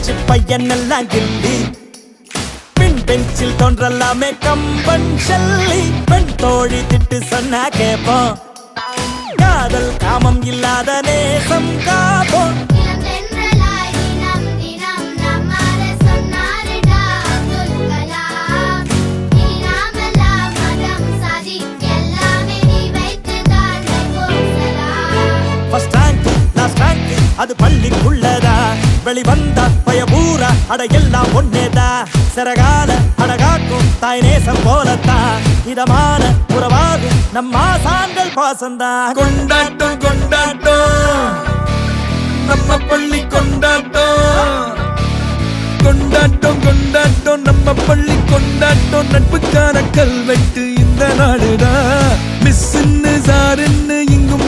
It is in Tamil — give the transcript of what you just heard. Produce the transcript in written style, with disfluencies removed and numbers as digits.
காலேஜ் பையன் எல்லாம் கில்லி பின் பெஞ்சில் தோன்றலாமே கம்பன் ஷல்லி பெண் தோழி திட்டு சொன்னா கேப்போம் காதல் காமம் இல்லாத நேசம் காப்போம் அது பள்ளிக்குள்ளதா வெளிவந்த பயபூரா அட எல்லாம் ஒன்னேதா சிறகால அடகாக்கும் தாய் நேசம் போலத்தான் இதமான உறவாகும் நம்ம ஆசான்கள் பாசந்தா கொண்டாட்டம் கொண்டாட்டம் நம்ம பள்ளி கொண்டாட்டம் கொண்டாட்டம் கொண்டாட்டம் நம்ம பள்ளி கொண்டாட்டம் நட்புக்கான கல்வெட்டு இந்த நாடுடா மிஸ்ன்னு சாருன்னு இங்கும்